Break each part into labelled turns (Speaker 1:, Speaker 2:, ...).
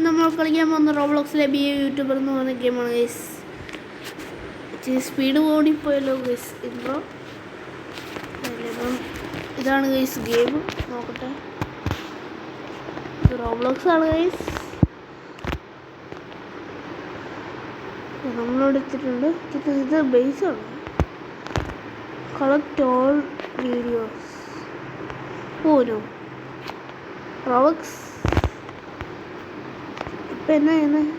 Speaker 1: നമ്മൾ കളിക്കാൻ പോകുന്ന റോബ്ലോക്സിലെ ബി എ യൂട്യൂബർ എന്ന് പറയുന്ന ഗെയിമാണ് ഗൈസ്. സ്പീഡ് ഓടിപ്പോയല്ലോ ഗൈസ്. ഇൻട്രോ ഇതാണ് ഗൈസ് ഗെയിം. നോക്കട്ടെ, ഇത് റോബ്ലോക്സ് ആണ് ഗൈസ്. നമ്മളെടുത്തിട്ടുണ്ട്. ഇത് ബേസാണ്. Collect all videos. ഓരോ റോബ്ലോക്സ് ഇപ്പം എന്നാ ചെയ്യുന്നത്?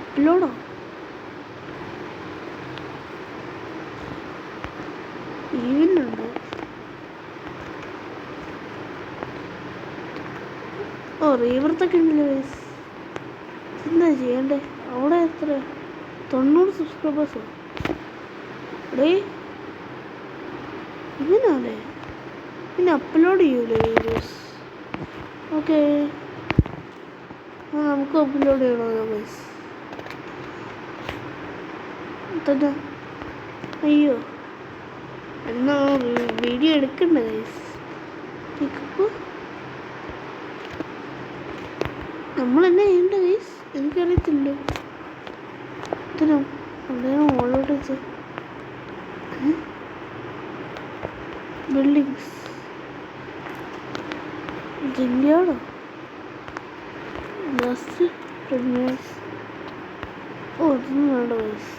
Speaker 1: അപ്ലോഡോ? ഈവനുണ്ട്. ഓ, റീവർത്തൊക്കെ ഉണ്ടല്ലോ ഗൈസ്. എന്താ ചെയ്യണ്ടേ? അവിടെ എത്ര 90 സബ്സ്ക്രൈബേഴ്സോ? ഡേ ഇങ്ങനാണേ. പിന്നെ അപ്ലോഡ് ചെയ്യൂലേ വീഡിയോസ്? ഓക്കെ, നമുക്ക് അപ്ലോഡ് ചെയ്യണമല്ലോ ഗൈസ്. തന്നെ അയ്യോ, എന്നാ വീഡിയോ എടുക്കണ്ട ഗൈസ്. നമ്മളെന്നാ ചെയ്യണ്ട ഗൈസ്? എനിക്കറിയത്തില്ലോ. ഇതിനോ അവിടെ ഓളോട് വെച്ച് ബിൽഡിങ്സ് ജില്ലയാണോ? ഓ, ഇതൊന്നും വേണ്ട ഗൈസ്.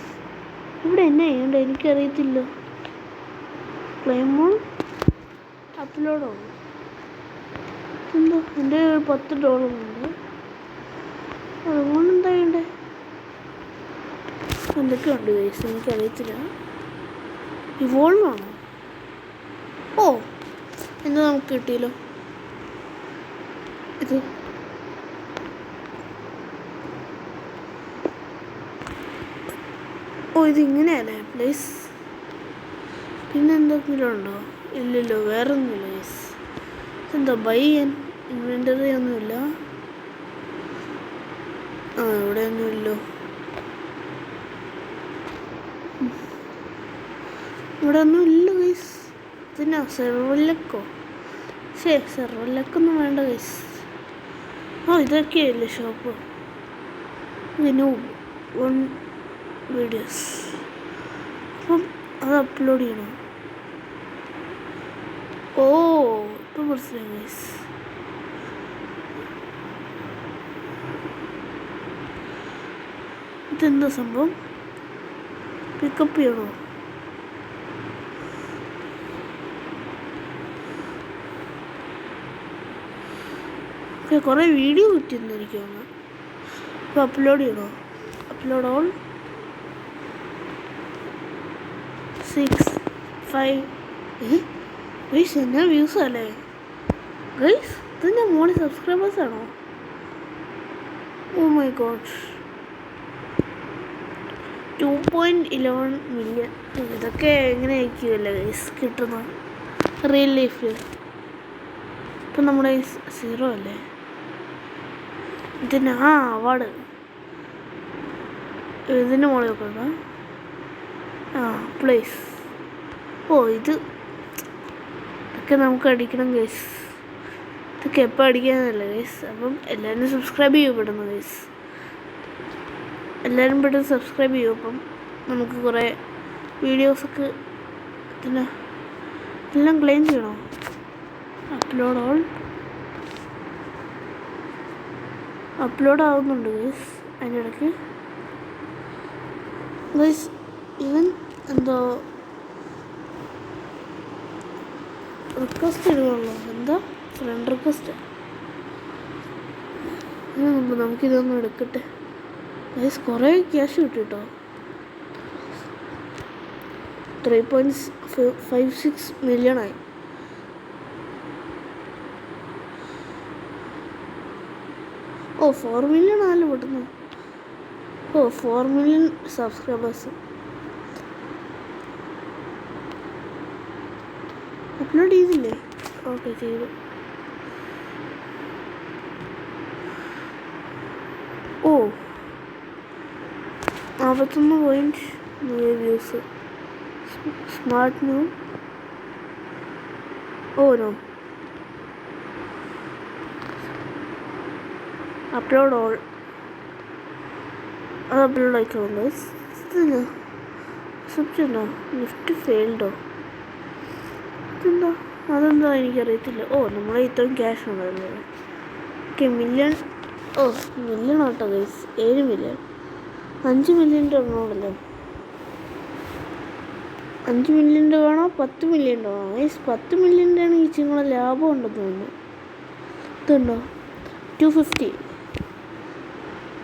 Speaker 1: ഇവിടെ എന്നാ ചെയ്യണ്ട? എനിക്കറിയത്തില്ല. ക്ലെയിമോൺ അപ്ലോഡോ? എന്താ എൻ്റെ $10 ഉണ്ട്. അതുകൊണ്ട് എന്താ ചെയ്യണ്ടേ? എന്തൊക്കെയുണ്ട് ഗൈസ്? എനിക്കറിയത്തില്ല. ഇവോൾവ് ആണോ? ഓ, എന്താ നമുക്ക് കിട്ടിയല്ലോ ഇത്. ഓ, ഇതിങ്ങനെയല്ലേ പ്ലേസ്? പിന്നെ എന്തെങ്കിലും ഉണ്ടോ? ഇല്ലല്ലോ, വേറെ ഒന്നുമില്ല ഗൈസ്. എന്താ ബൈ ഇൻവെൻ്ററി ഒന്നുമില്ല. ആ, ഇവിടെ ഒന്നുമില്ലോ. ഇവിടെ ഒന്നും ഇല്ല ഗൈസ്. പിന്നെ സെർവറിലേക്കോ? സെർവറിലേക്കൊന്നും വേണ്ട ഗൈസ്. ആ, ഇതൊക്കെയല്ലേ ഷോപ്പ്. ഇതിന് 1 വീഡിയോസ്. അപ്പം അത് അപ്ലോഡ് ചെയ്യണം. ഓ, ഇപ്പം മനസ്സിലായി ഗൈസ്. ഇതെന്താ സംഭവം? പിക്കപ്പ് ചെയ്യണോ? കുറേ വീഡിയോ കിട്ടിയെന്നിരിക്കുവാണ്. ഇപ്പോൾ അപ്ലോഡ് ചെയ്യണോ? അപ്ലോഡ് ഓൾ 6 5 ഗൈസ്, എന്നാ വ്യൂസ് അല്ലേ ഗൈസ്? ഇതിൻ്റെ മോളിൽ സബ്സ്ക്രൈബേഴ്സ് ആണോ? Oh my god, 2.11 million. ഇതൊക്കെ എങ്ങനെ ആയിരിക്കുമല്ലേ ഗൈസ് കിട്ടുന്നത് റിയൽ ലൈഫിൽ? ഇപ്പം നമ്മുടെ 0 അല്ലേ? ഇതിന് അവാർഡ് ഇതിൻ്റെ മുകളിൽ വെക്കണ്ട. പ്ലേസ്. ഓ, ഇതൊക്കെ നമുക്ക് അടിക്കണം ഗൈസ്. ഇതൊക്കെ എപ്പോൾ അടിക്കാനല്ലേ ഗൈസ്? അപ്പം എല്ലാവരും സബ്സ്ക്രൈബ് ചെയ്യപ്പെടുന്നു ഗൈസ്. എല്ലാവരും പെട്ടെന്ന് സബ്സ്ക്രൈബ് ചെയ്യും. അപ്പം നമുക്ക് കുറേ വീഡിയോസൊക്കെ പിന്നെ എല്ലാം ക്ലെയിം ചെയ്യണോ? അപ്ലോഡ് ഓൾ അപ്ലോഡ് ആവുന്നുണ്ട് ഗൈസ്. അതിൻ്റെ ഇടയ്ക്ക് ഗൈസ് ഇവൻ എന്തോ റിക്വസ്റ്റ് ഇടുകയുള്ളൂ. എന്താ ഫ്രണ്ട് റിക്വസ്റ്റ്? നമുക്കിതൊന്നും എടുക്കട്ടെ ഗൈസ്. കുറേ ക്യാഷ് കിട്ടും കേട്ടോ. 3.56 മില്യണായി. ഓ, 4 മില്യൺ ആണല്ലോ പെട്ടെന്ന്. Oh, 4 million subscribers. അപ്ലോഡ് ചെയ്തില്ലേ? ഓക്കെ, ചെയ്തു. Oh, 61 views. Smart new. Oh no, upload all. അത് അപ്ലോഡ് ആയിക്കോളൂ. ഇതെന്താ സബ്ജക്റ്റോ ലിഫ്റ്റ് ഫെയിൽഡോ? ഇതെന്താ? അതെന്താ എനിക്കറിയത്തില്ല. ഓ നമ്മളെ ഇത്രയും ക്യാഷ് ഉണ്ടായിരുന്നു. Okay million. ഓ മില്യൺ ആട്ടോ ഗൈസ്. 7 മില്യൺ. 5 മില്യൻ്റെ ഒന്നുകൂടല്ലോ. 5 മില്യൻ്റെ വേണോ 10 മില്യൻ്റെ വേണോ ഗൈസ്? 10 മില്യൻ്റെ ആണ് ഈ ചിങ്ങളെ ലാഭം ഉണ്ടെന്ന് തോന്നുന്നു. ഇതുണ്ടോ 250.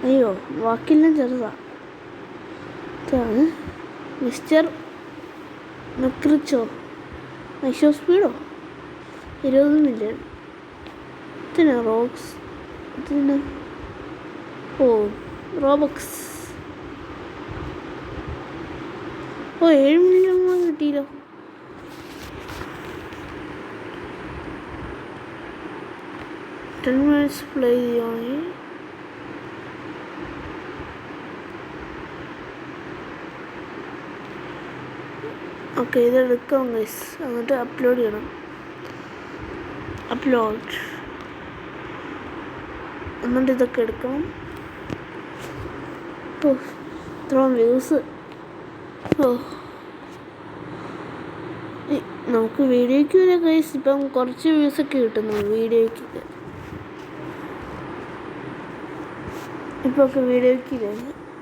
Speaker 1: അയ്യോ ബാക്കിയെല്ലാം ചെറുതാ. ഇതാണ് മിസ്റ്റർ മെക്രിച്ചോ. ഐഷോ സ്പീഡോ 20 മില്യൺ. ഇതിനാ റോക്സ്. ഇതിന് ഓ റോബക്സ്. ഓ 7 മില്യൺ കിട്ടിയല്ലോ. minutes പ്ലേ ചെയ്യുവാണെങ്കിൽ ഓക്കെ ഇതെടുക്കാം ഗൈസ്. എന്നിട്ട് അപ്ലോഡ് ചെയ്യണം. അപ്ലോഡ്. എന്നിട്ട് ഇതൊക്കെ എടുക്കണം. ഓ ഇത്രയും വ്യൂസ്. ഓ നമുക്ക് വീഡിയോയ്ക്ക് വരെ ഗൈസ് ഇപ്പം കുറച്ച് വ്യൂസൊക്കെ കിട്ടുന്നു വീഡിയോയ്ക്ക്. ഇപ്പോൾ ഒക്കെ വീഡിയോയ്ക്ക്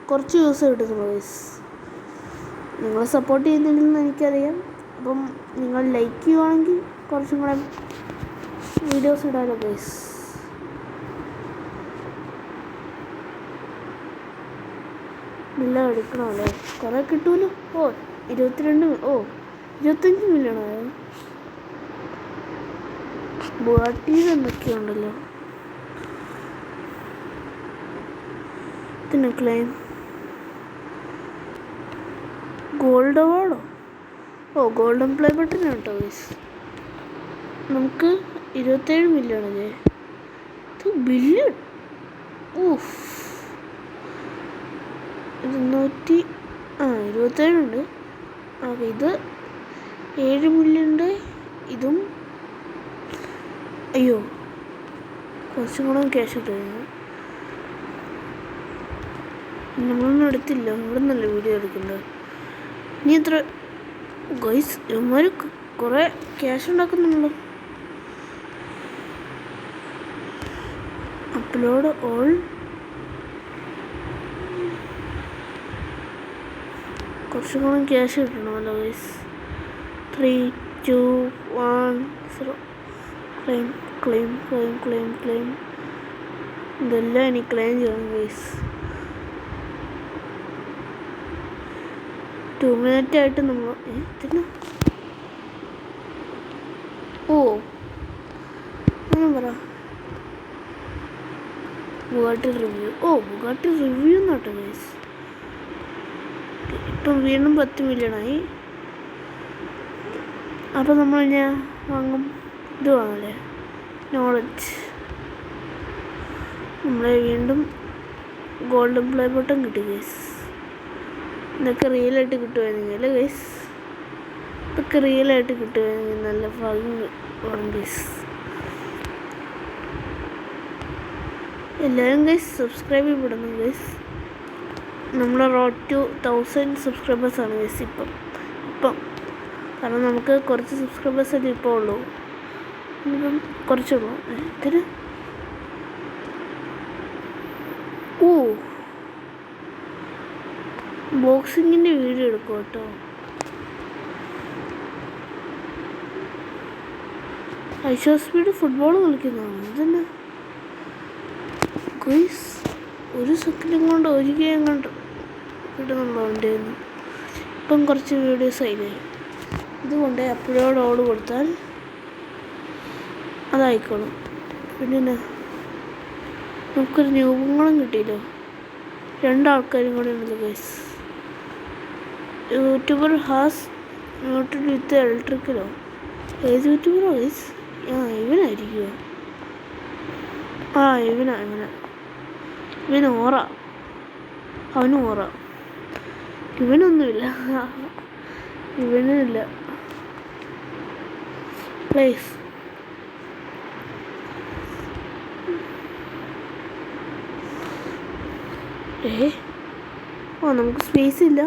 Speaker 1: കുറച്ച് വ്യൂസ് കിട്ടുന്നു ഗൈസ്. നിങ്ങൾ സപ്പോർട്ട് ചെയ്യുന്നുണ്ടെന്ന് എനിക്കറിയാം. അപ്പം നിങ്ങൾ ലൈക്ക് ചെയ്യുവാണെങ്കിൽ കുറച്ചും കൂടെ വീഡിയോസ് ഇടാമല്ലോ ഗൈസ്. എല്ലാം എടുക്കണമല്ലോ. കുറേ കിട്ടുമല്ലോ. ഓ 22. ഓ 25 മില്യണായോ? ബുഗാട്ടിയിൽ എന്തൊക്കെയുണ്ടല്ലോ. പിന്നെ ക്ലെയിം ഗോൾഡ് അവാർഡോ? ഓ ഗോൾഡൻ പ്ലേ ബട്ടൺ കേട്ടോ ഗൈസ്. നമുക്ക് 27 മില്യൺ അല്ലേ? ഇത് ബില്യൺ. ഊഫ്. ഇത് 27 ഉണ്ട്. ഓക്കെ ഇത് 7 മില്യൻ്റെ. ഇതും അയ്യോ കുറച്ചും കൂടെ ക്യാഷ് കിട്ടുന്നു. നമ്മളൊന്നും എടുത്തില്ല. ഇവിടെ നിന്നല്ലേ വീഡിയോ എടുക്കുന്നത്. ഇനി എത്ര ഗൈസ്? ഇവന്മാർ കുറേ ക്യാഷ് ഉണ്ടാക്കുന്നുണ്ടല്ലോ. Upload all. കുറച്ചും കൂടെ ക്യാഷ് കിട്ടണമല്ലോ guys. 3, 2, 1, 0. Claim claim claim claim claim. ഇതെല്ലാം എനിക്ക് ക്ലെയിം ചെയ്യണം ഗൈസ്. 2 മിനിറ്റ് ആയിട്ട് നമ്മൾ ഇതിന് ഓ അങ്ങനെ പറ. Bugatti review. ഓ ബുഗാട്ടി റിവ്യൂ എന്നാട്ടോ ഗൈസ്. ഇപ്പം വീണ്ടും 10 മില്യണായി. അപ്പം നമ്മൾ ഞാൻ വാങ്ങും. ഇത് വാങ്ങല്ലേ നോളജ്. നമ്മളെ വീണ്ടും ഗോൾഡൻ പ്ലേ ബട്ടൺ കിട്ടി ഗൈസ്. ഇതൊക്കെ റിയലായിട്ട് കിട്ടുമായിരുന്നെങ്കിൽ അല്ലേ ഗൈസ്? ഇതൊക്കെ റിയലായിട്ട് കിട്ടുമായിരുന്നെങ്കിൽ നല്ല ഭാഗ്യം വേണം ഗൈസ്. എല്ലാവരും ഗൈസ് സബ്സ്ക്രൈബ് ചെയ്യപ്പെടുന്നു ഗൈസ്. നമ്മളെ റോഡ് ടു 1000 സബ്സ്ക്രൈബേഴ്സാണ് ഗൈസ് ഇപ്പം. കാരണം നമുക്ക് കുറച്ച് സബ്സ്ക്രൈബേഴ്സല്ലേ ഇപ്പോൾ ഉള്ളൂ. ഇനിയിപ്പം കുറച്ചുള്ളൂ. ഇതിന് ഓ ബോക്സിങ്ങിൻ്റെ വീഡിയോ എടുക്കും കേട്ടോ. ഐഷോ സ്പീഡ് ഫുട്ബോൾ കളിക്കുന്നതാണ്. ഇതന്നെ ഗൈസ്. 1 സെക്കൻഡും കൊണ്ട് 1 ഗെയിം കണ്ട് കിട്ടുന്നുണ്ടോ എൻ്റെ കയ്യിൽ? ഇപ്പം കുറച്ച് വീഡിയോസ് ആയില്ലേ. ഇതുകൊണ്ട് അപ്ലോഡ് ഓൾ കൊടുത്താൽ അതായിക്കോളും. പിന്നെ നമുക്കൊരു രൂപങ്ങളും കിട്ടിയല്ലോ. 2 ആൾക്കാരും കൂടെ ഉണ്ടല്ലോ ഗൈസ്. യൂട്യൂബർ ഹാസ് മ്യൂട്ടഡ് വിത്ത് ഇലക്ട്രിക്കലോ? ഏത് യൂട്യൂബറോ ഗൈസ്? ഇവനായിരിക്കുമോ? ഇവൻ ഓറ. അവനും ഓറ. ഇവനൊന്നുമില്ല. ഇവനില്ല പ്ലേസ്. ഓ നമുക്ക് സ്പേസ് ഇല്ല,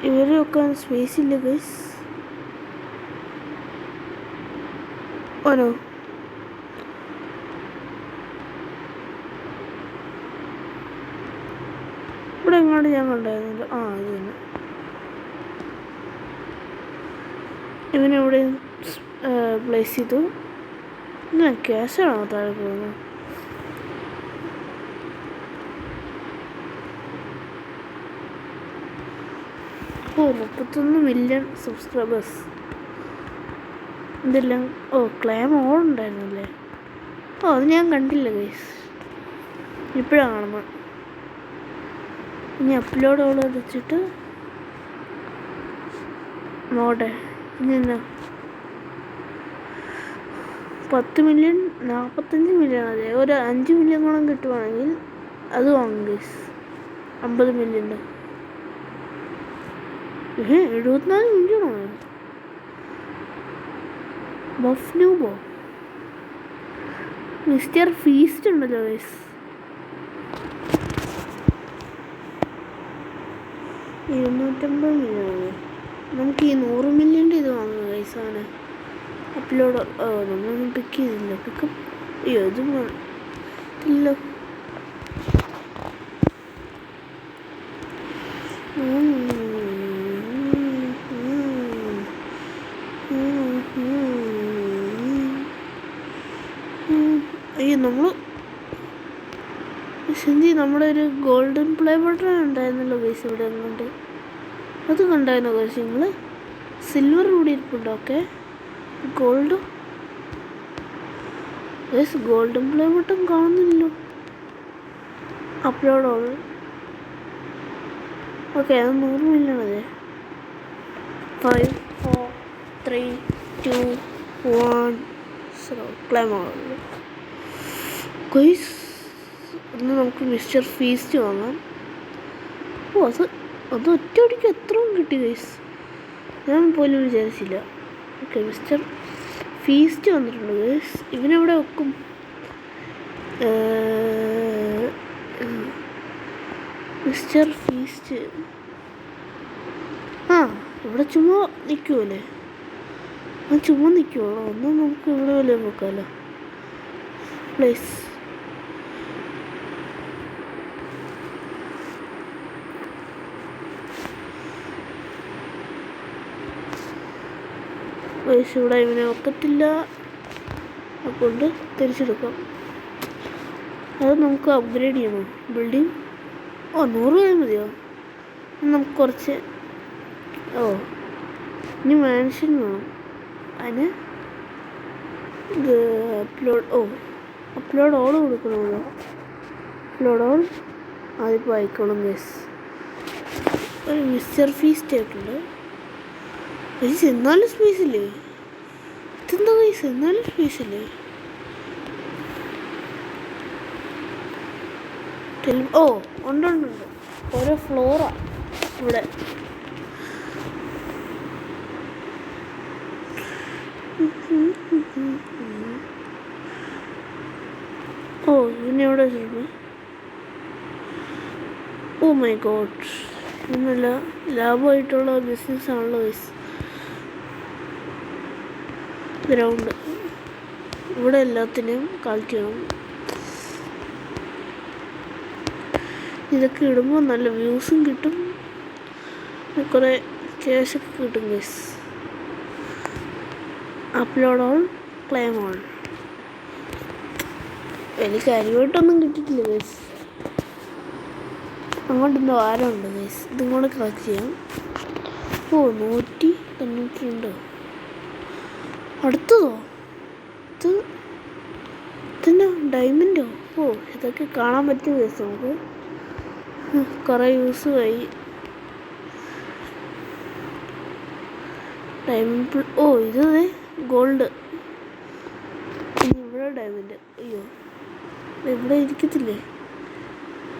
Speaker 1: ഇവരെ വെക്കാൻ സ്പേസ് ഇല്ല ഗൈസ്. ഓനോ ഇവിടെ എങ്ങോട്ട് ഞാൻ കണ്ടായിരുന്നില്ല. ആ ഇത് തന്നെ. ഇവനെവിടെ പ്ലേസ് ചെയ്തു. ഇങ്ങനെ ക്യാഷാണോ താഴെ പോകുന്നത്? ഓ 31 മില്യൺ സബ്സ്ക്രൈബേഴ്സ്. ഇതെല്ലാം ക്ലെയിം ഓൺ ഉണ്ടായിരുന്നല്ലേ. അത് ഞാൻ കണ്ടില്ല ഗൈസ്, ഇപ്പോഴാണ് കാണുന്നത്. ഇനി അപ്ലോഡ് ഓൾ വെച്ചിട്ട് നോട്ടെ. ഇനി 10 മില്യൺ 45 മില്യൺ അതെ, ഒരു 5 മില്യൺ കൂടെ കിട്ടുവാണെങ്കിൽ അത് വാങ്ങും ഗൈസ്. 50 മില്യൻ്റെ 74 മില്യണോ? ബഫ്നൂബോ മിസ്റ്റർ ഫീസ്റ്റ് ഉണ്ടല്ലോ ഗൈസ്. 250 മില്യൺ. നമുക്ക് ഈ 100 മില്യൻ്റെ ഇത് വാങ്ങും ഗൈസ്. ആണ് അപ്ലോഡ്. നമ്മളൊന്നും പിക്ക് ചെയ്തില്ല. പിക്കപ്പ് ഇതും ഇല്ല. നമ്മൾ ശരി, നമ്മുടെ ഒരു ഗോൾഡൻ പ്ലേ ബട്ടൺ ഉണ്ടായിരുന്നല്ലോ ഗൈസ് ഇവിടെ എങ്ങോട്ട്. അത് കണ്ടായിരുന്നോ ഗൈസ് നിങ്ങൾ? സിൽവർ കൂടി ഇരിപ്പുണ്ടോ? Okay, gold guys, golden play button കാണുന്നില്ലല്ലോ. Upload all. ഓക്കെ, അത് 100 മില്യൺ അതെ. 5 4 3 2 1 ക്ലെയിം ഓൾ ഗൈസ്. ഒന്ന് നമുക്ക് മിസ്റ്റർ ഫീസ്റ്റ് വാങ്ങാം. അത് ഒറ്റയടിക്ക് എത്രയും കിട്ടി ഗൈസ്, ഞാൻ പോലും വിചാരിച്ചില്ല. ഓക്കെ, മിസ്റ്റർ ഫീസ്റ്റ് വന്നിട്ടുണ്ട് ഗൈസ്. ഇവനെവിടെ വെക്കും? മിസ്റ്റർ ഫീസ്റ്റ് ഇവിടെ ചുമ്മാ നിൽക്കുമല്ലേ? ചുമ്മാ നിൽക്കുമോ? ഒന്ന് നമുക്ക് ഇവിടെ വല്ല വെക്കാമല്ലോ. പ്ലേസ് ഇവിടെ ഇവനെ ഒക്കത്തില്ല, അതുകൊണ്ട് തിരിച്ചെടുക്കാം. അത് നമുക്ക് അപ്ഗ്രേഡ് ചെയ്യണോ ബിൽഡിങ്? 100 മതിയോ? നമുക്ക് കുറച്ച് ഇനി മാൻഷൻ വേണം. അതിന് ഇത് അപ്ലോഡ് ഓൾ കൊടുക്കണമല്ലോ. അപ്ലോഡ് ഓൾ അതിപ്പോൾ ആയിക്കോളും ഗൈസ്. ഒരു മിസ്റ്റർ ഫീസ്റ്റ് ആയിട്ടുണ്ട് ഗൈസ്. എന്നാലും സ്പേസ് ഇല്ലേ? ഇതെന്താ ഗൈസ്, എന്നാലും സ്പേസ് ഇല്ലേ? ഉണ്ട്. ഓരോ ഫ്ലോറാ ഇവിടെ. ഇതിനെവിടെ വെച്ചിട്ടുണ്ട്? ഓ മൈ ഗോഡ്, ഇന്നല്ല ലാഭമായിട്ടുള്ള ബിസിനസ് ആണല്ലോ ഗൈസ്. ഗ്രൗണ്ട് ഇവിടെ എല്ലാത്തിനെയും കളിക്കണം. ഇതൊക്കെ ഇടുമ്പോൾ നല്ല വ്യൂസും കിട്ടും, കുറേ ക്യാഷൊക്കെ കിട്ടും guys. Upload all claim all. എനിക്ക് കാര്യമായിട്ടൊന്നും കിട്ടിയിട്ടില്ല ഗൈസ്. അങ്ങോട്ടൊന്നും ആരമുണ്ട് ഗൈസ്, ഇതും കൂടെ കളക്ട് ചെയ്യാം. 192. അടുത്തതോ? ഇതെന്നാ ഡയമണ്ടോ? ഇതൊക്കെ കാണാൻ പറ്റും ഗൈസ് നമുക്ക്. കുറേ യൂസുമായി ഡയമണ്ട്. ഇത് ഗോൾഡ്. ഇനി ഇവിടെ ഡയമണ്ട്. അയ്യോ, ഇവിടെ ഇരിക്കത്തില്ലേ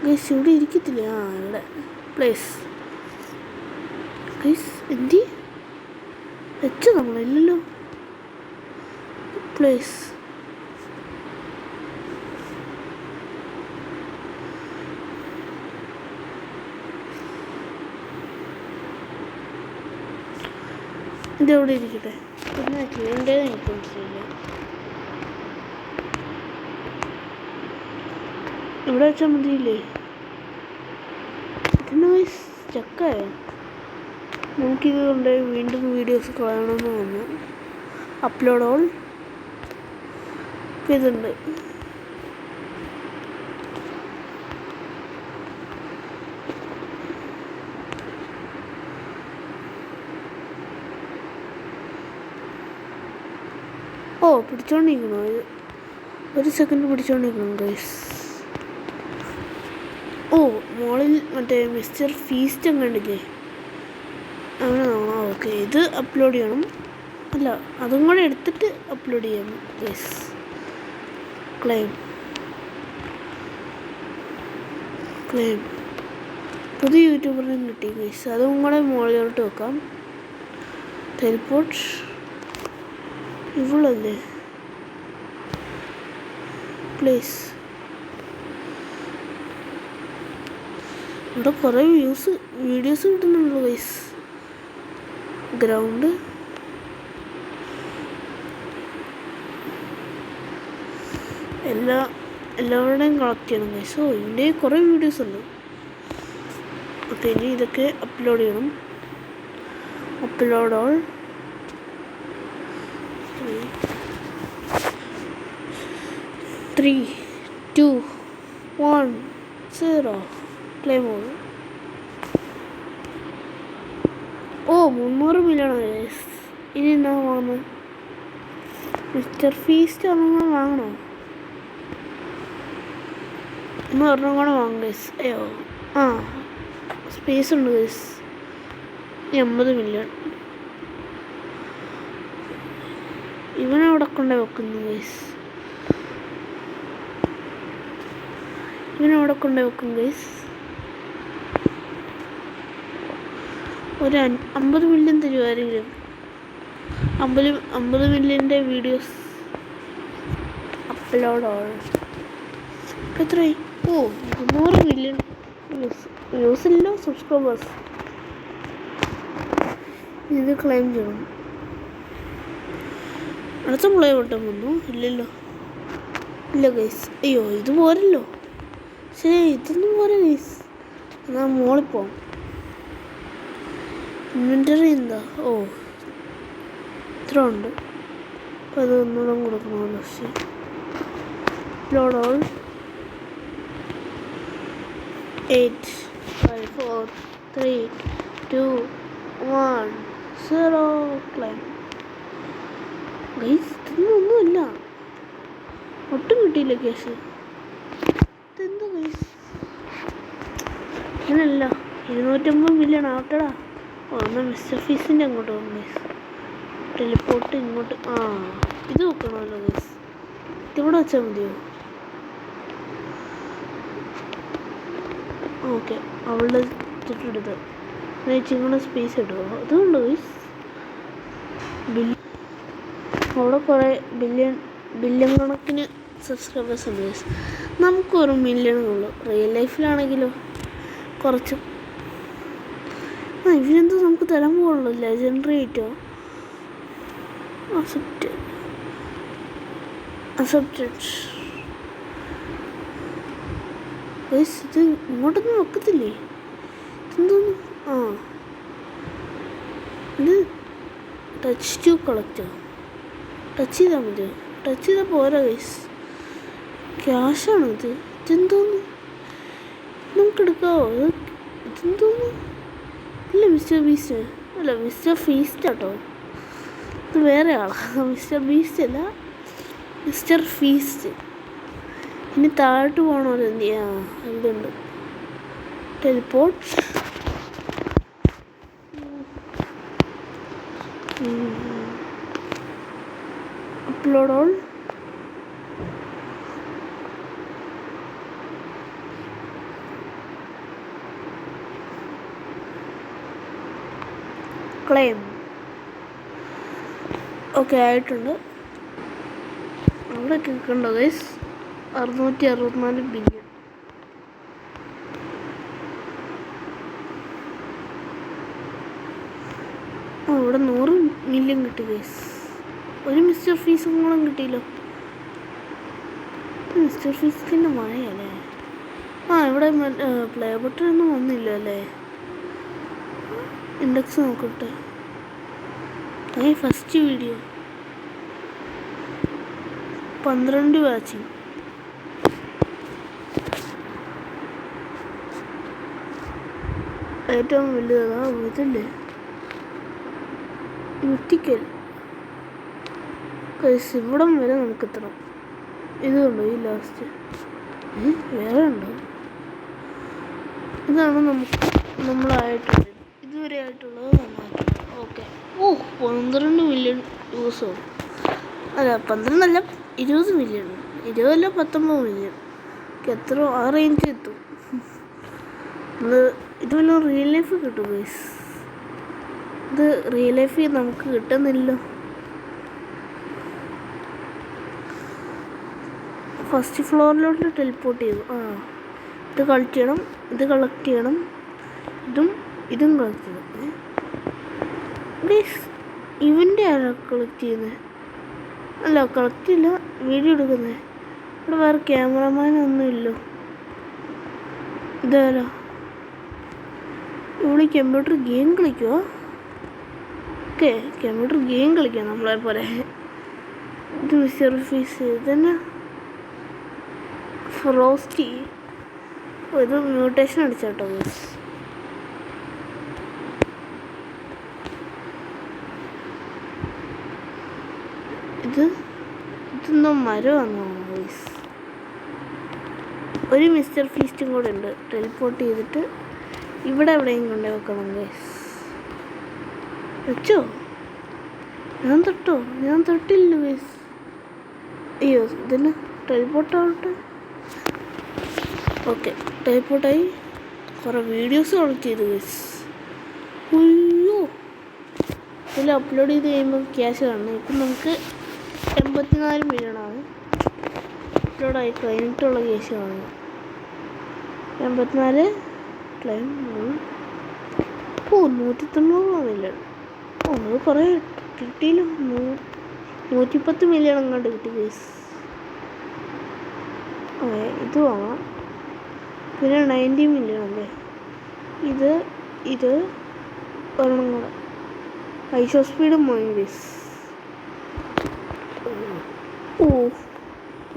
Speaker 1: ഗൈസ്? ഇവിടെ ഇരിക്കത്തില്ലേ? ഇവിടെ പ്ലേസ് ഗൈസ്. എന്തി വെച്ചു നമ്മളില്ലല്ലോ. പ്ലേസ് ഇതെവിടെ ഇരിക്കട്ടെ, പിന്നെ ചെയ്യേണ്ടത് എനിക്ക് മനസ്സിലില്ല. ഇവിടെ വെച്ചാൽ മതിയില്ലേ? ഇതിന് സ്റ്റക്കായോ? നമുക്കിത് കൊണ്ട് വീണ്ടും വീഡിയോസ് കാണണമെന്ന് വന്നു. അപ്ലോഡ് ഓൾ ഇതുണ്ട്. ഓ പിടിച്ചോണ്ടിരിക്കണോ? ഒരു സെക്കൻഡ് പിടിച്ചോണ്ടിരിക്കണം ഗൈസ്. ഓ മോളിൽ മറ്റേ മിസ്റ്റർ ഫീസ്റ്റ് കണ്ടില്ലേ? അങ്ങനെ നോക്കണം. ഓക്കെ, ഇത് അപ്ലോഡ് ചെയ്യണം. അല്ല, അതും കൂടെ എടുത്തിട്ട് അപ്ലോഡ് ചെയ്യണം ഗൈസ്. ക്ലെയിം പുതിയ യൂട്യൂബറിനും കിട്ടി ഗൈസ്. അതും കൂടെ മുകളിലോട്ട് വെക്കാം. ടെലിപ്പോർട്ട് ഇവളല്ലേ? പ്ലീസ്. ഇവിടെ കുറേ വീഡിയോസ് കിട്ടുന്നുണ്ടല്ലോ ഗൈസ്. ഗ്രൗണ്ട് എല്ലാവരുടെയും കളക്ട് ചെയ്യണം ഗൈസ്. ഓ ഇതിൻ്റെ കുറേ വീഡിയോസ് ഉണ്ട്. ഓക്കെ, ഇനി ഇതൊക്കെ അപ്ലോഡ് ചെയ്യണം. Upload all. 3, 2, 1, 0. Play mode. ഓ 300 മില്യൺ ഗൈസ്. ഇനി എന്നാ വാങ്ങുന്നത്? മിസ്റ്റർ ഫീസ്റ്റ് ഒരെണ്ണം വാങ്ങണോ? ഇന്ന് ഒരെണ്ണം കൂടെ വാങ്ങും ഗൈസ്. അയ്യോ, ആ സ്പേസ് ഉണ്ട് ഗൈസ്. 80 മില്യൺ. ഇവനവിടെ കൊണ്ടേ വെക്കുന്നു ഗൈസ്. ഇവനവിടെ കൊണ്ടേ വെക്കും ഗൈസ്. ഒരു 50 മില്യൺ തരുമായിരിക്കും. 50 മില്യൻ്റെ വീഡിയോസ് അപ്ലോഡ് ആണ്. എത്രയായി? ഓ 300 മില്യൺ വ്യൂസില്ല, സബ്സ്ക്രൈബേഴ്സ്. ഇത് ക്ലെയിം ചെയ്യണം. അടുത്ത പ്ലേ ബട്ടൺ വന്നു. ഇല്ലല്ലോ, ഇല്ല ഗൈസ്. അയ്യോ, ഇത് പോരല്ലോ. ശരി, ഇതൊന്നും പോരാ ഗൈസ്. എന്നാൽ മോളിൽ പോവാം. ഇൻവെൻ്ററി എന്താ? ഓ ഇത്ര ഉണ്ട്. അപ്പോൾ അത് ഒന്നുകൂടെ കൊടുക്കണമല്ലോ. ശരി, അപ്ലോഡ് ഓൾ. 8, 5, 4, 3, 2, 1, 0. Claim guys. ഇതൊന്നുമില്ല, ഒട്ടും കിട്ടിയില്ല കേസ്. ഇതെന്താ ഗൈസ്? അങ്ങനല്ല, 250 മില്യൺ ആവട്ടടാ. ഓ എന്നാൽ മിസ്റ്റർ ഫീസിൻ്റെ അങ്ങോട്ട് പോകും ഗൈസ്. ടെലിപ്പോർട്ട് ഇങ്ങോട്ട്. ആ ഇത് വെക്കണമല്ലോ ഗൈസ്. ഇതിവിടെ വെച്ചാൽ മതിയോ? ഓക്കെ, അവളുടെ തൊട്ടെടുത്ത് ഇച്ചിങ്ങനെ സ്പേസ് എടുക്കുക. അതുകൊണ്ട് ഗൈസ് അവിടെ കുറേ ബില്യൺ കണക്കിന് സബ്സ്ക്രൈബേഴ്സ് ഉണ്ട് ഗൈസ്. നമുക്ക് ഒരു മില്യണുള്ളൂ. റിയൽ ലൈഫിലാണെങ്കിലോ കുറച്ച്. ഇവരെന്തോ നമുക്ക് തരാൻ പോകുള്ളൂ. ലെജൻഡറി ആയിട്ടോ. Accepted guys. ഇത് ഇങ്ങോട്ടൊന്നും വെക്കത്തില്ലേ? ഇതെന്തോന്നു? ആ ഇത് ടച്ച് ടു കളക്റ്റോ? ടച്ച് ചെയ്താൽ മതിയോ? ടച്ച് ചെയ്താൽ പോരാ ഗൈസ്. ക്യാഷാണോ ഇത്? ഇതെന്തോന്നു? നമുക്കെടുക്കാവോ? ഇതെന്തോന്നു? ഇല്ല, മിസ്റ്റർ ബീസ്റ്റ് അല്ല, മിസ്റ്റർ ഫീസ്റ്റ് കേട്ടോ. ഇത് വേറെ ആളാണ്. മിസ്റ്റർ ബീസ്റ്റ് അല്ല, മിസ്റ്റർ ഫീസ്റ്റ്. ഇനി താഴോട്ട് പോകണമല്ലോ. എന്ത് ചെയ്യാ? ഇതുണ്ട് teleport. Upload all. Claim. Okay ആയിട്ടുണ്ട്. അവിടെ കേൾക്കണ്ടോ ഗൈസ്? 664 ബില്യൺ. ഓ ഇവിടെ 100 മില്യൺ കിട്ടി ഗൈസ്. ഒരു മിസ്റ്റർ ഫീസും കൂടെ കിട്ടിയല്ലോ. മിസ്റ്റർ ഫീസിൻ്റെ മഴയല്ലേ. ഇവിടെ പ്ലേ ബട്ടൺ ഒന്നും വന്നില്ല അല്ലേ. ഇൻഡെക്സ് നോക്കട്ടെ. First video 12 watching. ഏറ്റവും വലുതാ ഇതല്ലേ യുറ്റിക്കൽ. ഇവിടം വരെ നമുക്ക് എത്തണം. ഇതുണ്ടോ ഈ ലാസ്റ്റ്? വേറെ ഉണ്ടോ? ഇതാണ് നമ്മളായിട്ടുള്ളത് ഇതുവരെ ആയിട്ടുള്ളത്. നന്നായിട്ടുണ്ട്. ഓക്കെ. 12 മില്യൺ യൂസോ അല്ല 12 അല്ല 20 മില്യൺ. 20 അല്ല 19 മില്യൺ. എത്ര ആ റേഞ്ച് എത്തും. ഇത് വല്ല റിയൽ ലൈഫ് കിട്ടും ഗൈസ്. ഇത് റിയൽ ലൈഫ് നമുക്ക് കിട്ടുന്നില്ലല്ലോ. ഫസ്റ്റ് ഫ്ലോറിലോട്ട് ടെലിപ്പോർട്ട് ചെയ്തു. ഇത് കളക്ട് ചെയ്യണം, ഇത് കളക്ട് ചെയ്യണം, ഇതും കളക്ട് ചെയ്യണം. ഗൈസ് ഇവൻ്റെ ആരാ കളക്ട് ചെയ്യുന്നത്? അല്ല കളക്ട് ഇല്ല, വീഡിയോ എടുക്കുന്നത്. ഇവിടെ വേറെ ക്യാമറമാനൊന്നും ഇല്ലോ. ഇതാരാ? ഇവിടെ കമ്പ്യൂട്ടർ ഗെയിം കളിക്കുമോ? ഓക്കെ, കമ്പ്യൂട്ടർ ഗെയിം കളിക്കാം നമ്മളെ പോലെ. ഇത് മിസ്റ്റർ ഫീസ് ഇതന്നെ ഫ്രോസ്റ്റി. ഇത് മ്യൂട്ടേഷൻ അടിച്ചാട്ടോ ഗൈസ്. ഇതെന്തോ മരമാണോ ഗൈസ്? ഒരു മിസ്റ്റർ ഫീസ്റ്റും കൂടെ ഉണ്ട്. ടെലിപ്പോർട്ട് ചെയ്തിട്ട് ഇവിടെ എവിടെയും കൊണ്ടു വെക്കണം ഗൈസ്. വെച്ചോ? ഞാൻ തൊട്ടില്ല ഗൈസ്. അയ്യോ ഇതിന് ടെലിപ്പോർട്ട് ആവട്ടെ. ഓക്കെ, ടെലിപ്പോർട്ടായി. കുറേ വീഡിയോസ് കളക്ട് ചെയ്തു ഗൈസ്. അയ്യോ, ഇതിൽ അപ്ലോഡ് ചെയ്ത് കഴിയുമ്പോൾ ക്യാഷ് കാണണം. ഇപ്പം നമുക്ക് 84 മില്യണാണ് അപ്ലോഡായി കഴിഞ്ഞിട്ടുള്ള ക്യാഷ് കാണുന്നത്. 84 ക്ലെയിം 190 മില്യൺ. അത് കുറേ കിട്ടിയില്ല. 110 മില്യൺ അങ്ങോട്ട് കിട്ടി ഗൈസ്. ഇത് വാങ്ങാം. പിന്നെ 90 മില്യൺ അല്ലേ. ഇത് ഒരെണ്ണം കൂടെ. ഐഷോ സ്പീഡും വാങ്ങി ഗൈസ്.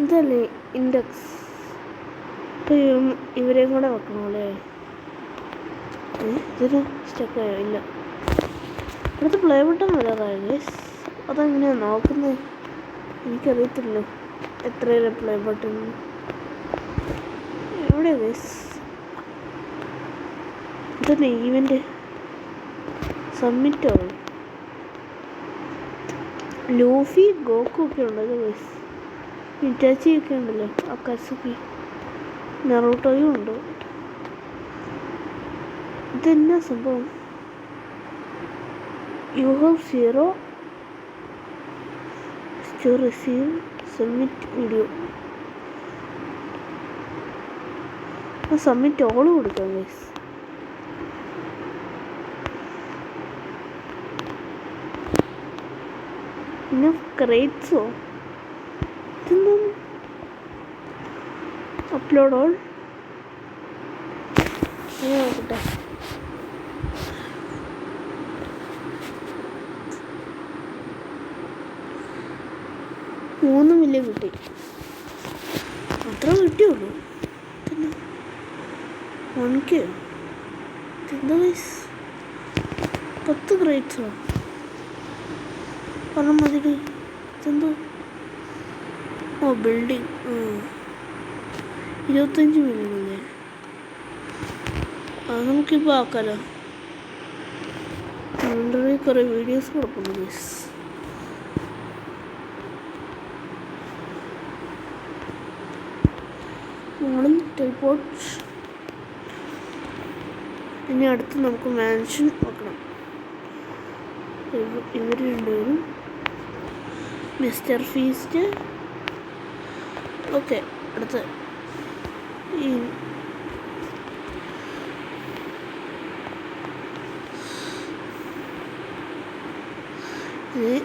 Speaker 1: ഇതല്ലേ ഇൻഡെക്സ്. ഇപ്പം ഇവരെയും കൂടെ വെക്കണം അല്ലേ. ഇതിന് സ്റ്റക്കായോ? ഇല്ല. ഇവിടുത്തെ പ്ലേ ബട്ടൺ വരാറായി ഗൈസ്. അതെങ്ങനെയാണ് നോക്കുന്നത്? എനിക്കറിയത്തില്ലോ എത്രയാണ് പ്ലേ ബട്ടൺ. എവിടെ ഗൈസ്? ഇതന്നെ ഈവൻ്റ് സബ്മിറ്റ് ആവും. ലൂഫി ഗോക്കു ഒക്കെ ഉണ്ടല്ലോ ഗൈസ്. ഇറ്റാച്ചി ഒക്കെ ഉണ്ടല്ലോ. അക്കാസുക്കി നറൂട്ടോയും ഉണ്ട്. ഇതെന്നാ സംഭവം? You have 0 to receive submit video. Submit all കൊടുക്കാം ഗൈസ്. പിന്നെ ക്രേറ്റ്സോ ഇതെന്താണ്? അപ്ലോഡ് ഓൾ നോക്കട്ടെ. $3 മില്യൺ കിട്ടി. അത്ര കിട്ടിയുള്ളൂ. പിന്നെ 1K എന്താ ഗൈസ്? 10 ക്രേറ്റ്സോ? പറഞ്ഞ മതി. ഇതെന്തോ? ബിൽഡിങ് 25 മില്യൺ അല്ലേ. അത് നമുക്കിപ്പോൾ ആക്കാലോ. അതുകൊണ്ട് കുറേ വീഡിയോസ് കൊടുക്കുന്നു ഗൈസ്. നമ്മളും ടെലിപ്പോർട്ട്. ഇനി അടുത്ത് നമുക്ക് മാൻഷൻ നോക്കണം. ഇവർ രണ്ടുപേരും മിസ്റ്റർ ഫീസ്റ്റ്. ഓക്കെ, അടുത്ത് ഈ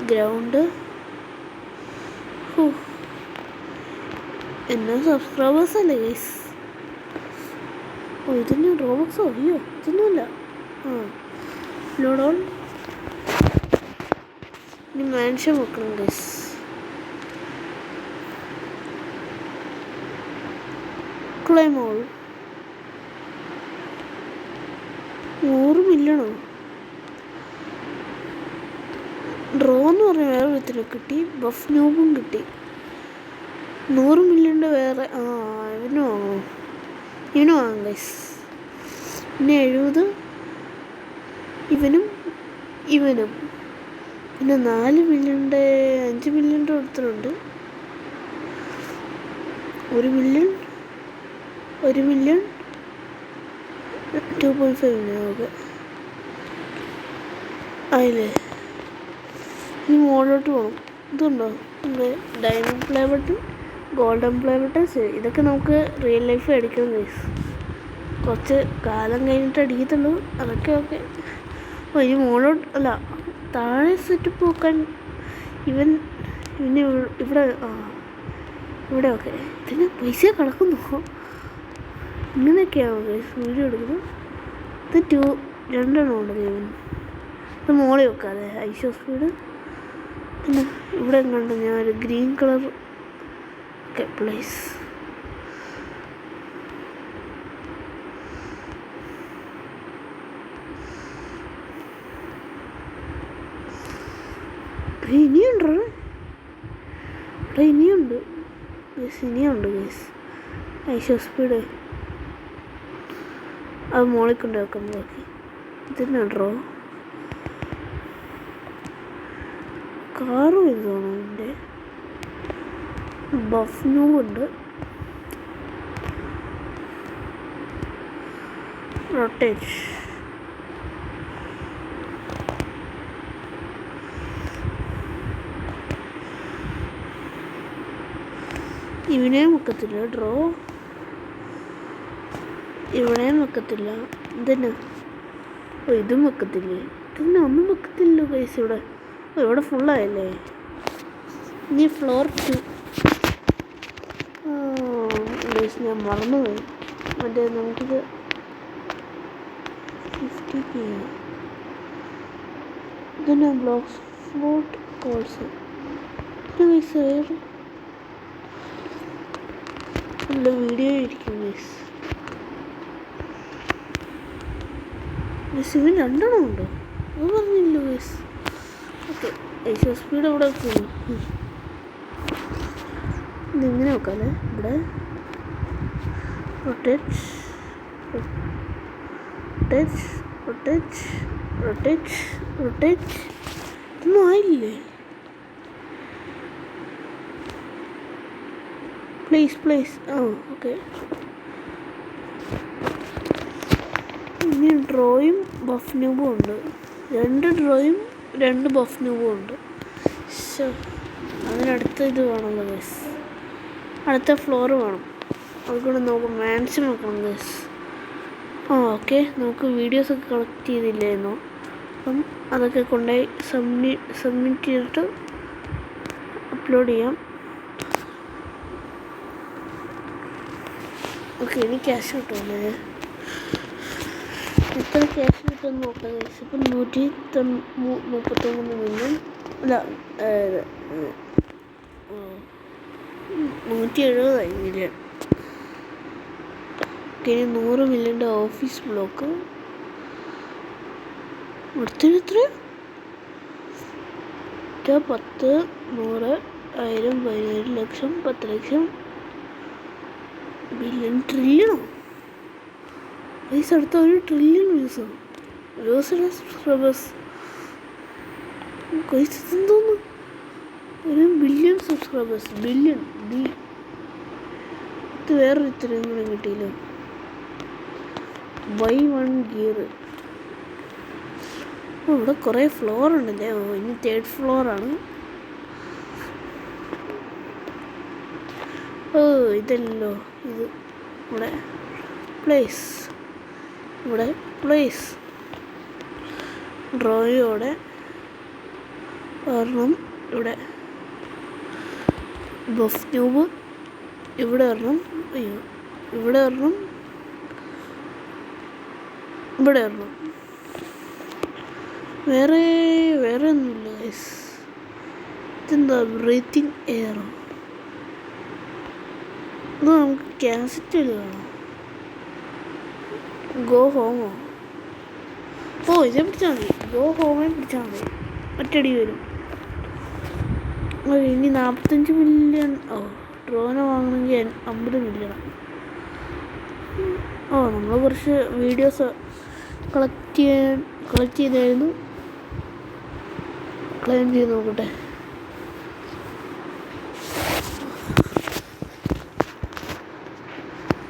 Speaker 1: ഗ്രൗണ്ട്. എന്നാ സബ്സ്ക്രൈബേഴ്സ് അല്ലേ ഗൈസ്? ഓ ഇതിന് റോബക്സോ? അയ്യോ ഇതൊന്നുമില്ല. Load on. ഇനി മാൻഷൻ വെക്കണം ഗൈസ്. ക്ലൈം ഓൾ 100 മില്യണോ? ഡ്രോ എന്ന് പറഞ്ഞ വേറെ വിധത്തില് കിട്ടി. ബഫ് ന്യൂബും കിട്ടി. 100 മില്യൻ്റെ വേറെ. ഇവന് വാങ്ങുമോ? ഇവന് വാങ്ങാം ഗൈസ്. പിന്നെ 70 ഇവനും ഇവനും. പിന്നെ 4 മില്യൻ്റെ 5 മില്യൻ്റെ ഒരുത്തരുണ്ട്. 1 മില്യൺ 2.5 മില്യൺ. ഓക്കെ ആയില്ലേ? ഇനി മുകളിലോട്ട് പോകണം. ഇതുണ്ടോ നമ്മുടെ diamond play button, golden play button. ഇതൊക്കെ നമുക്ക് റിയൽ ലൈഫ് അടിക്കണം ഗൈസ്. കുറച്ച് കാലം കഴിഞ്ഞിട്ട് അടിക്കത്തുള്ളൂ. അതൊക്കെ ഓക്കെ. ഇനി മുകളിലോട്ട് അല്ല താഴെ സെറ്റപ്പ് നോക്കാൻ ഇവന് ഇവിടെ ഇവിടെ ഓക്കെ. ഇതിന് പൈസ കിടക്കുന്നു. ഇങ്ങനെയൊക്കെയാണ് ഗൈസ് വീഡിയോ എടുക്കുന്നത്. ഇത് 2 ഉണ്ട് ഇവൻ. ഇത് മോളിൽ വെക്കാതെ ഐഷോ സ്പീഡ്. പിന്നെ ഇവിടെ കണ്ട് ഞാനൊരു ഗ്രീൻ കളർ ഒക്കെ പ്ലേസ്. ഇനിയുണ്ട് ഗൈസ് ഐഷോ സ്പീഡ്. അത് മോളിൽ കൊണ്ട് വെക്കാൻ നോക്കി. ഇതിനുണ്ടോ കാറ് വരുന്നതാണോ? എൻ്റെ ബഫ്നൂ ഉണ്ട്. റൊട്ടേറ്റ്. ഇവനെയും വെക്കത്തില്ല. ഡ്രോ ഇവിടെയും വെക്കത്തില്ല. ഇതിന് ഇതും വെക്കത്തില്ലേ? ഇതിന് ഒന്നും വെക്കത്തില്ല ഗൈസ്. ഇവിടെ ഫുള്ളായല്ലേ? ഇനി ഫ്ലോർ 2 ഗൈസ് ഞാൻ മറന്നുപോയി. മറ്റേ നമുക്കിത് 50 ഇതിന് ബ്ലോക്സ് ഫ്ലോട്ട് കോഴ്സ് ഗൈസ്. വേറെ നല്ല വീഡിയോ ഇരിക്കും ഗൈസ്. ഇവൻ 2 ഉണ്ടോ? അത് പറഞ്ഞില്ല ഗൈസ്. ഓക്കെ ഐഷോ സ്പീഡ് ഇവിടെ വെക്കുന്നു. ഇതിങ്ങനെ വെക്കാല്ലേ? ഇവിടെ റൊട്ടേറ്റ് ഒന്നും ആയില്ലേ? Please okay. ഇനി ഡ്രോയും ബഫ് ന്യൂബും ഉണ്ട്. 2 ഡ്രോയും 2 ബഫ് ന്യൂബും ഉണ്ട്. അതിനടുത്ത ഇത് വേണമല്ലോ ഗൈസ്. അടുത്ത ഫ്ലോർ വേണം. അതുകൊണ്ട് നമുക്ക് മാൻഷൻ നോക്കണം ഗൈസ്. ഓക്കെ നമുക്ക് വീഡിയോസൊക്കെ കളക്ട് ചെയ്തില്ലായിരുന്നോ? അപ്പം അതൊക്കെ കൊണ്ടുപോയി സബ്മിറ്റ് ചെയ്തിട്ട് അപ്ലോഡ് ചെയ്യാം. ഓക്കെ ഇനി ക്യാഷ് കിട്ടുമല്ലേ? എത്ര ക്യാഷ് കിട്ടുമെന്ന് നോക്കാം ഗൈസ്. ഇപ്പം 139 മില്യൺ അല്ല 170 മില്യൺ. ഇനി 100 മില്യൻ്റെ ഓഫീസ് ബ്ലോക്ക്. അടുത്തൊരു 10 100 1000 15 ലക്ഷം 10 ലക്ഷം ബില്യൺ ട്രില്യണോ പൈസ? അടുത്ത 1 ട്രില്യൺ സബ്സ്ക്രൈബേഴ്സ് എന്തോന്നു? 1 ബില്യൺ സബ്സ്ക്രൈബേഴ്സ്. ബില്യൺ ഇത് വേറൊരു ഇത്രയും കൂടെ കിട്ടിയില്ലോ. By 1 gear. ഇവിടെ കുറേ ഫ്ലോർ ഉണ്ടല്ലേ. ഇനി 3rd ഫ്ലോറാണ്. ഇതല്ലോ ഇത്. ഇവിടെ പ്ലേസ് ഡ്രോയോടെ ഒരെണ്ണം ഇവിടെ ബഫ് ട്യൂബ്, ഇവിടെ ഒരെണ്ണം, അയ്യോ ഇവിടെ ഒരെണ്ണം, ഇവിടെ ഒരെണ്ണം. വേറെ ഒന്നുമില്ല ഗൈസ്. ഇതെന്താ ബ്രീത്തിങ് എയറോ? ഇത് നമുക്ക് കാസറ്റ് എഴുതാണോ? ഗോ ഹോമോ? ഓ ഇതേ പിടിച്ചാൽ മതി. ഗോ ഹോമേ പിടിച്ചാൽ മതി, ഒറ്റടി വരും. ഇനി 45 മില്യൺ. ഓ ഡ്രോനെ വാങ്ങണമെങ്കിൽ 50 മില്യൺ. ഓ നമ്മൾ കുറച്ച് വീഡിയോസ് കളക്ട് ചെയ്തായിരുന്നു. ക്ലെയിം ചെയ്ത് നോക്കട്ടെ.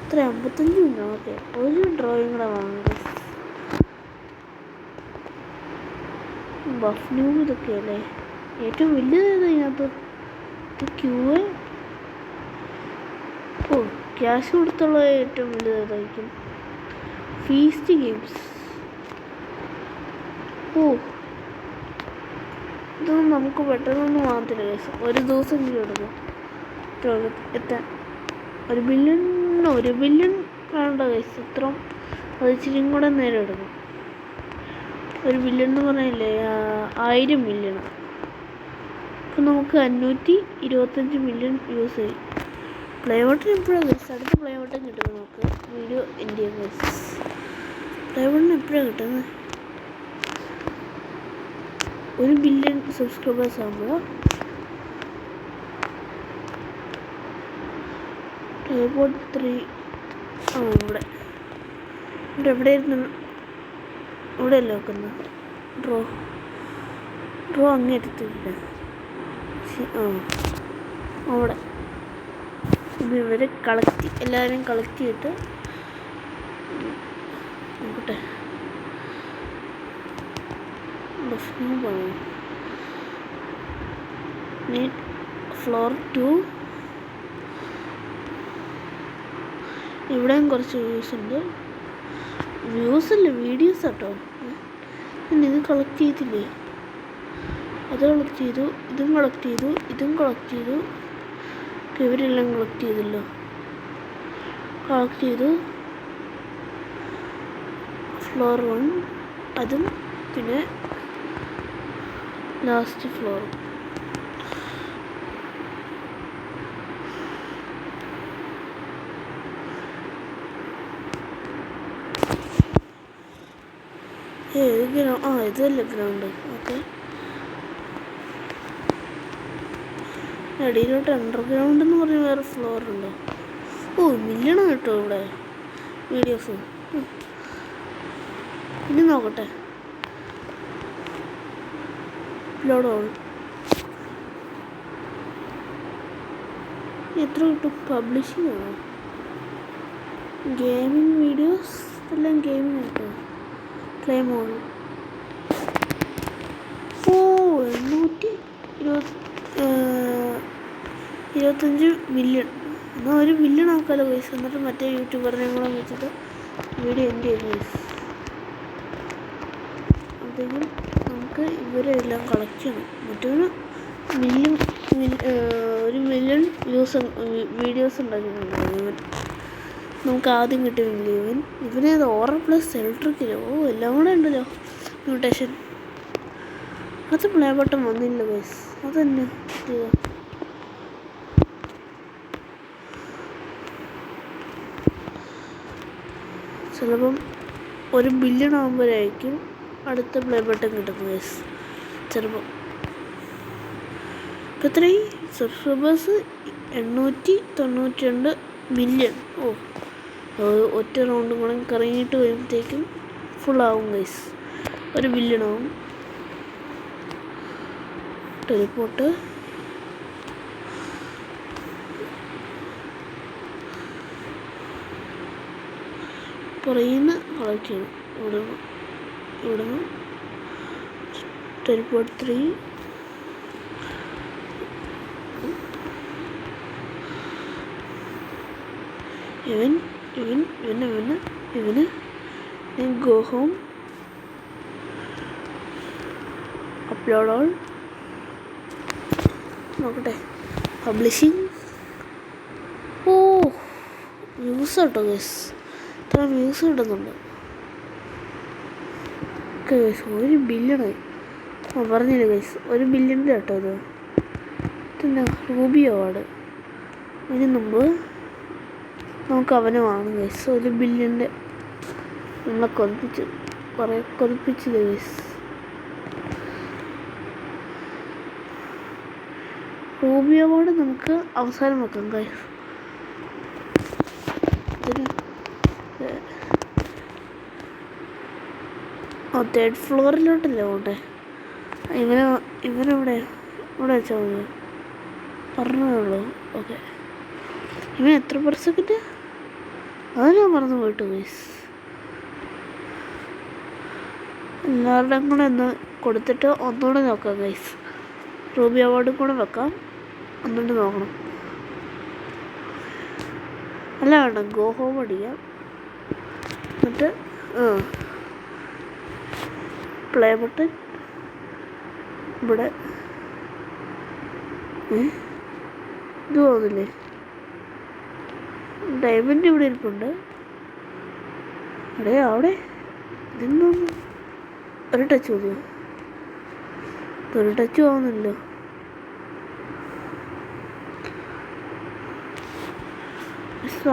Speaker 1: ഇത്ര 55 മില്യൺ. ഓക്കെ, ഒരു ഡ്രോയിങ് കൂടെ വാങ്ങുക. ബഫ് ന്യൂബ് ഇതൊക്കെയല്ലേ ഏറ്റവും വലുത് ഇതിനകത്ത്. ക്യൂ ഓ ക്യാഷ് കൊടുത്തുള്ള ഏറ്റവും വലുതായിരിക്കും. Feast games. ഓ ഇതൊന്നും നമുക്ക് പെട്ടെന്നൊന്നും വാങ്ങത്തില്ല കേസ്. ഒരു ദിവസം എടുക്കും എത്താൻ. 1 ബില്യൺ വേണ്ട കേസ്. ഇത്രയും അത് ഇച്ചിരി കൂടെ നേരം എടുക്കും. 1 ബില്യൺ എന്ന് പറഞ്ഞില്ലേ, 1000 മില്യൺ. അപ്പം നമുക്ക് 525 മില്യൺ യൂസ് ചെയ്യും. പ്ലേ ബട്ടൺ എപ്പോഴാണ് കേസ്? അടുത്ത പ്ലേ ബട്ടൺ കിട്ടുന്നത് നമുക്ക് വീഡിയോ എൻ്റെ ചെയ്യാം കേസ്. പ്ലേ ബട്ടൺ എപ്പോഴാണ് കിട്ടുന്നത്? 1 ബില്യൺ സബ്സ്ക്രൈബേഴ്സ് ആകുമ്പോൾ ടേബോട്ട് 3 ഇവിടെ എവിടെയായിരുന്നു? ഇവിടെ അല്ലേ വെക്കുന്നത്? ഡ്രോ അങ്ങേ എടുത്തില്ല. അവിടെ ഇത് ഇവർ എല്ലാവരും കളക്ട് ചെയ്തിട്ട് നോക്കട്ടെ. ഫ്ലോർ 2 ഇവിടെയും കുറച്ച് വ്യൂസ് ഉണ്ട്. വ്യൂസല്ല, വീഡിയോസ് കേട്ടോ. പിന്നെ ഇത് കളക്ട് ചെയ്തില്ലേ? അത് കളക്ട് ചെയ്തു, ഇതും കളക്ട് ചെയ്തു, ഇതും കളക്ട് ചെയ്തു. ഇവരെല്ലാം കളക്ട് ചെയ്തല്ലോ. കളക്ട് ചെയ്തു. ഫ്ലോർ 1 അതും, പിന്നെ ലാസ്റ്റ് ഫ്ലോറും. ഇതല്ലേ ഗ്രൗണ്ട്. ഓക്കെ, അടിയിലോട്ട് അണ്ടർഗ്രൗണ്ട് എന്ന് പറഞ്ഞ് വേറെ ഫ്ലോർ ഉണ്ടോ? ഓ മില്യണം കേട്ടോ ഇവിടെ വീഡിയോസ്. ഇനി നോക്കട്ടെ. ലോഡ് ഓൺ എത്ര കിട്ടും? പബ്ലിഷിംഗ് ആണോ? ഗെയിമിംഗ് വീഡിയോസ് എല്ലാം ഗെയിമിംഗ് കേട്ടോ. Claim on. Oh 825 million. എന്നാൽ 1 ബില്യൺ ആക്കാലോ പൈസ. എന്നിട്ട് മറ്റേ യൂട്യൂബറിനെ കൂടെ വെച്ചിട്ട് വീഡിയോ എൻ്റെ പൈസ. അപ്പോഴത്തേക്കും നമുക്ക് ഇവരെല്ലാം കളക്ട് ചെയ്യണം. മറ്റൊരു 1 മില്യൺ വീഡിയോസ് ഉണ്ടാക്കുന്നുണ്ടായിരുന്നു ഇവൻ. നമുക്ക് ആദ്യം കിട്ടുന്നില്ല ഇവനേത് ഓറ പ്ലസ് ഇലക്ട്രിക്കിലോ. ഓ എല്ലാം കൂടെ ഉണ്ടല്ലോ മ്യൂട്ടേഷൻ. അത് പ്ലേ ബട്ടൺ വന്നില്ല ബസ്. അതന്നെ ചിലപ്പം 1 ബില്യൺ ആകുമ്പോഴായിരിക്കും അടുത്ത പ്ലേ ബട്ടൺ കിട്ടുന്നത് ബസ്. ചിലപ്പം ഇപ്പം എത്രയും സബ്സ്ക്രൈബേഴ്സ് 892 മില്യൺ. ഓ ഒറ്റ റൗണ്ടും കൂടെ കറങ്ങിയിട്ട് വരുമ്പോഴത്തേക്കും ഫുള്ളാവും ഗൈസ്. 1 ബില്യൺ ആവും. ടെലിപ്പോർട്ട് പുറയുന്ന കളക്ട് ചെയ്യണം. ഇവിടുന്ന് ടെലിപ്പോർട്ട് 3 ഇവന് ഗോ ഹോം, അപ്ലോഡ് ഓൾ, നോക്കട്ടെ. പബ്ലിഷിങ്. ഓ വ്യൂസ് കേട്ടോ ഗൈസ്, ഇത്ര വ്യൂസ് കിട്ടുന്നുണ്ട്. Okay guys, 1 ബില്യണായി. പറഞ്ഞില്ല ഗൈസ്, 1 ബില്യണിൻ്റെ കേട്ടോ ഇത്. പിന്നെ റൂബി അവാർഡ്. ഇതിന് മുമ്പ് നമുക്ക് അവനെ വാങ്ങും ഗൈസ്. 1 ബില്യണിൻ്റെ നമ്മളെ കൊതിപ്പിച്ചത് ഗൈസ്. റൂബി അവാർഡ് നമുക്ക് അവസാനം വെക്കാം ഗൈസ്. തേർഡ് ഫ്ലോറിലോട്ടല്ലേ പോട്ടെ. ഇവനെവിടെ ഇവിടെ വെച്ചാൽ മതി, പറഞ്ഞതേ ഉള്ളൂ. ഓക്കെ, ഇവൻ എത്ര പെർസെൻറ്റ് അത് ഞാൻ മറന്നു പോയിട്ടു ഗൈസ്. എല്ലാവരുടെയും കൂടെ ഒന്ന് കൊടുത്തിട്ട് ഒന്നുകൂടെ നോക്കാം ഗൈസ്. റൂബി അവാർഡും കൂടെ വെക്കാം, ഒന്നുകൂടെ നോക്കണം. അല്ല വേണ്ട, ഗോ ഹോം അടിക്കാം. എന്നിട്ട് പ്ലേ ബട്ടൺ ഇവിടെ. ഇത് തോന്നില്ലേ, ഡയമണ്ട് ഇവിടെ ഇരിപ്പുണ്ട്. അവിടെ ഇതെന്തോന്നു, ഒരു ടച്ച് മതിയോ? ഒരു ടച്ച് ആവുന്നില്ലോ.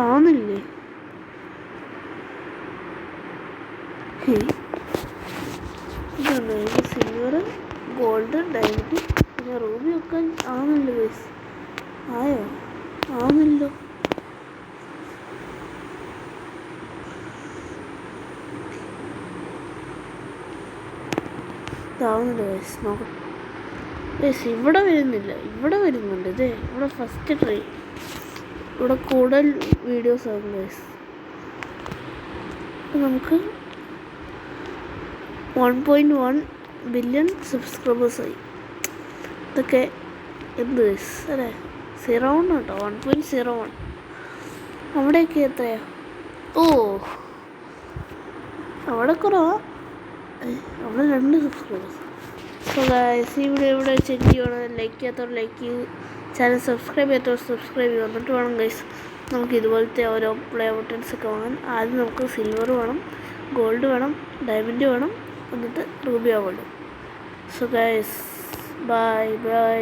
Speaker 1: ആവുന്നില്ലേ? ഇതുണ്ട് സിൽവർ, ഗോൾഡ്, ഡയമണ്ട്, പിന്നെ റൂബി വെക്കാൻ ആവുന്നില്ല ഗൈസ്. ആയോ? ആവുന്നില്ലോ. ഇതാവുന്നില്ല ഗൈസ്, നോക്കാം ഗൈസ്. ഇവിടെ വരുന്നില്ല, ഇവിടെ വരുന്നുണ്ട്. ഇതേ ഇവിടെ ഫസ്റ്റ് ട്രൈ, ഇവിടെ കൂടുതൽ വീഡിയോസ് ആകും ഗൈസ്. നമുക്ക് 1.1 ബില്യൺ സബ്സ്ക്രൈബേഴ്സായി. ഇതൊക്കെ എന്ത് ഗൈസ് അല്ലേ? 0.1 കേട്ടോ, 1.01. അവിടെയൊക്കെ എത്രയാ? ഓ അവിടെ കുറവാ, അവിടെ 2 സബ്സ്ക്രൈബേഴ്സ്. സോ ഗൈസ്, ഈ വീഡിയോ ഇവിടെ ചെക്ക് ചെയ്യണം. ലൈക്ക് ചെയ്യാത്തവർ ലൈക്ക് ചെയ്യൂ, ചാനൽ സബ്സ്ക്രൈബ് ചെയ്യാത്തവർ സബ്സ്ക്രൈബ് ചെയ്യും. എന്നിട്ട് വേണം ഗൈസ് നമുക്ക് ഇതുപോലത്തെ ഓരോ പ്ലേ ബട്ടൺസ് ഒക്കെ വാങ്ങാൻ. ആദ്യം നമുക്ക് സിൽവർ വേണം, ഗോൾഡ് വേണം, ഡയമണ്ട് വേണം, എന്നിട്ട് Ruby award. So guys, bye bye.